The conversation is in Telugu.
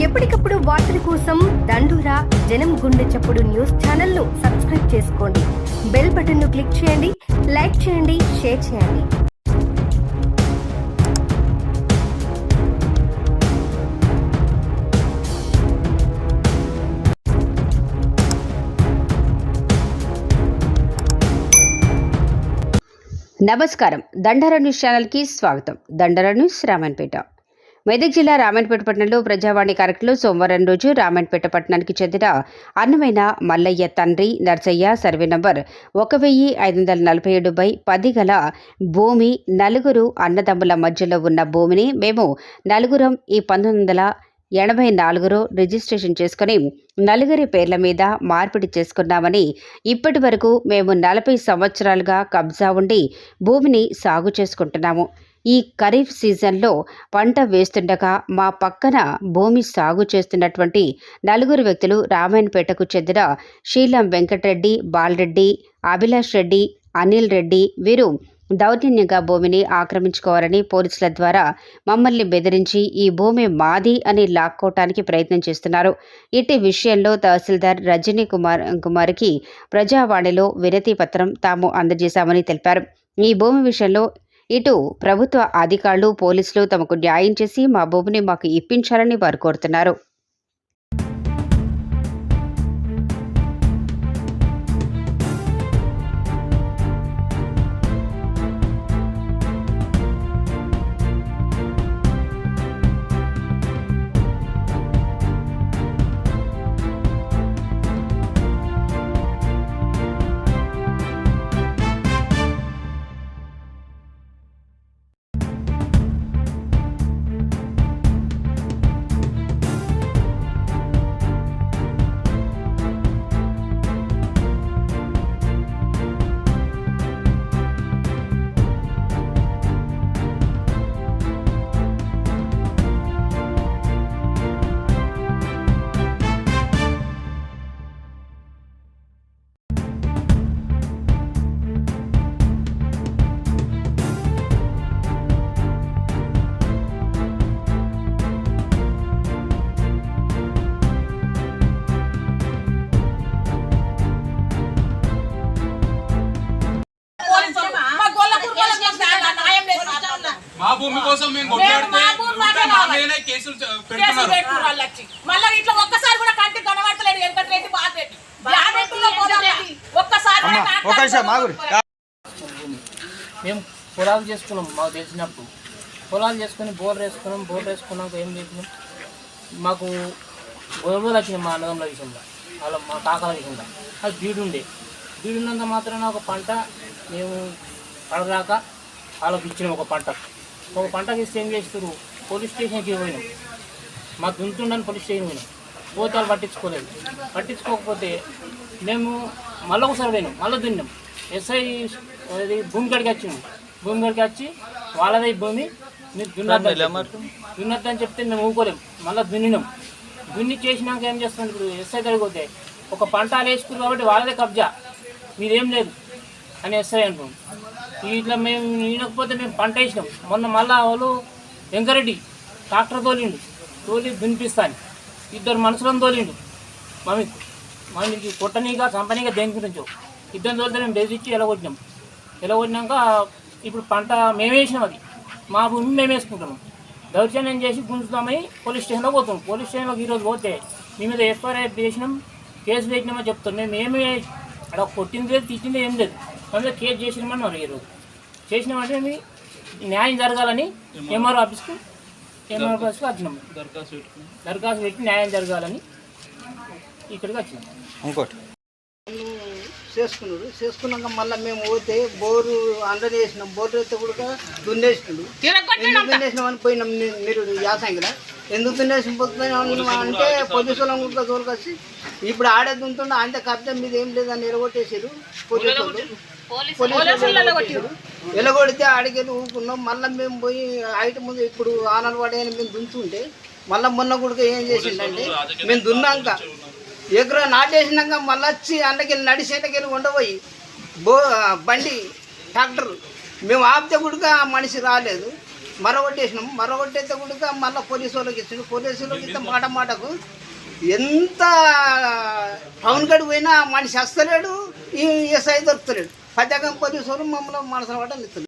ఎప్పటికప్పుడు వార్తల కోసం దండూరా జనం గుండె చప్పుడు న్యూస్ ఛానల్ను సబ్స్క్రైబ్ చేసుకోండి. బెల్ బటన్ను క్లిక్ చేయండి, లైక్ చేయండి, షేర్ చేయండి. నమస్కారం. దండరా న్యూస్ ఛానల్కి స్వాగతం. దండరా న్యూస్ రామన్పేట. మెదక్ జిల్లా రామన్పేట పట్టణంలో ప్రజావాణి కార్యక్రమంలో సోమవారం రోజు రామన్పేట పట్టణానికి చెందిన అన్నమైన మల్లయ్య తండ్రి నర్సయ్య సర్వే నంబర్ 1547/10 గల భూమి నలుగురు అన్నదమ్ముల మధ్యలో ఉన్న భూమిని మేము నలుగురం ఈ 1984లో రిజిస్ట్రేషన్ చేసుకుని నలుగురి పేర్ల మీద మార్పిడి చేసుకున్నామని, ఇప్పటి వరకు మేము 40 సంవత్సరాలుగా కబ్జా ఉండి భూమిని సాగు చేసుకుంటున్నాము. ఈ ఖరీఫ్ సీజన్లో పంట వేస్తుండగా మా పక్కన భూమి సాగు చేస్తున్నటువంటి నలుగురు వ్యక్తులు రామాయణపేటకు చెందిన శీలం వెంకటరెడ్డి, బాలరెడ్డి, అభిలాష్ రెడ్డి, అనిల్ రెడ్డి వీరు దౌర్జన్యంగా భూమిని ఆక్రమించుకోవాలని పోలీసుల ద్వారా మమ్మల్ని బెదిరించి ఈ భూమి మాది అని లాక్కోవటానికి ప్రయత్నం చేస్తున్నారు. ఇట్టి విషయంలో తహసీల్దార్ రజనీ కుమార్కి ప్రజావాణిలో వినతి పత్రం తాము అందజేశామని తెలిపారు. ఈ భూమి విషయంలో ఇటు ప్రభుత్వ అధికారులు, పోలీసులు తమకు న్యాయం చేసి మా భూమిని మాకు ఇప్పించాలని వారు కోరుతున్నారు. మా భూమి కోసం మేము కొట్లాడితే కేసులు పెడుతున్నారు. మళ్ళీ ఇట్లా ఒక్కసారి కూడా కంటి కనబడతలేదు. వెంకటరెడ్డి, బాలరెడ్డి మేము పొలాలు చేసుకున్నాం. మాకు తెలిసినప్పుడు పొలాలు చేసుకుని బోర్లు వేసుకున్నాక ఏం చేసినాం, మాకు గొడవలు వచ్చినాయి మా అన్నదమ్ముల విషయంలో, వాళ్ళ మా కాకాల విషయంలో. అది బీడున్నంత మాత్రాన ఒక పంట మేము పడరాక వాళ్ళకి ఇచ్చినాం. ఒక పంటకి ఇస్తే ఏం చేస్తారు, పోలీస్ స్టేషన్కి పోయినాం. మాకు దుంతుండని పోలీస్ స్టేషన్ పోయినాం. పోతే వాళ్ళు పట్టించుకోకపోతే మేము మళ్ళీ ఒకసారి పోయినాం, మళ్ళీ దున్నాం. ఎస్ఐ భూమి కాడికి వచ్చినాం. భూమి కాడికి వచ్చి వాళ్ళదే భూమి మీరు దున్నద్దని చెప్తే మేము ఊకోలేము. మళ్ళీ దున్ని చేసినాక ఏం చేస్తాం, ఇప్పుడు ఎస్ఐ కాడికి పోతే ఒక పంట వేసుకున్నారు కాబట్టి వాళ్ళదే కబ్జా, మీరేం లేదు అని ఎస్ఐ అంటున్నాం. ఇట్లా మేము ఈనకపోతే మేము పంట వేసినాం. మొన్న మళ్ళా వాళ్ళు వెంకరెడ్డి ట్రాక్టర్ తోలి దునిపిస్తాను 2 మనుషులను తోలిండు. మమ్మీకి కొట్టనీగా చంపనీగా దేని గురించో 2 తోలితే మేము బెదిరించి ఎలగొట్టినాక ఇప్పుడు పంట మేమే వేసినాం. అది మా భూమి మేము వేసుకుంటున్నాం. దౌర్జన్యం చేసి గుంజుతామని పోలీస్ స్టేషన్లో పోతాం. పోలీస్ స్టేషన్లోకి ఈరోజు పోతే మీ మీద ఎఫ్ఐఆర్ చేసినాం, కేసు పెట్టినామని చెప్తాం. మేము ఏమి అక్కడ కొట్టింది లేదు, తిట్టింది ఏం లేదు. అందులో కేసు చేసినామని మరి ఈరోజు చేసినామంటే మీ న్యాయం జరగాలని ఎంఆర్ఓ ఆఫీస్కి వచ్చినాం. దరఖాస్తు పెట్టి న్యాయం జరగాలని ఇక్కడికి వచ్చినాం. ఇంకోటి చేసుకున్నాక మళ్ళీ మేము పోతే బోరు అందరు వేసినాం. బోరు అయితే కూడా దున్నేసినాడు. దున్నేసినామని పోయినాం. మీరు యాసంగిలా ఎందుకు దున్నేసిపోతున్నాం అంటే పోలీసు వాళ్ళని కూడా తోలుకొచ్చి ఇప్పుడు ఆడే దున్తుండే అంతే కబ్జా మీద ఏం లేదని ఎలగొట్టేసారు. పోలీసు ఎలగొడితే ఆడికెళ్ళి ఊపుకున్నాం. మళ్ళీ మేము పోయి హైట్ ముందు ఇప్పుడు ఆనలు పడేయని మేము దున్తుంటే మళ్ళీ మొన్న కూడా ఏం చేసిందంటే మేము దున్నాక ఎగురు నాటేసినాక మళ్ళీ వచ్చి అండకెళ్ళి నడిచేటకెళ్ళి ఉండబోయి బండి ట్రాక్టర్ మేము ఆపితే కూడా ఆ మనిషి రాలేదు. మరొకటైతే కూడా మళ్ళీ పోలీసు వాళ్ళకి ఇచ్చిండు. పోలీసు వాళ్ళకి ఇస్తే మాట మాటకు ఎంత టౌన్ గడి పోయినా మనిషి వస్తలేడు, ఈ ఎస్ఐ దొరుకుతలేడు. పద్యాకం పోలీసు వాళ్ళు మమ్మల్ని మనసులో పడ్డ ఇస్తుంది.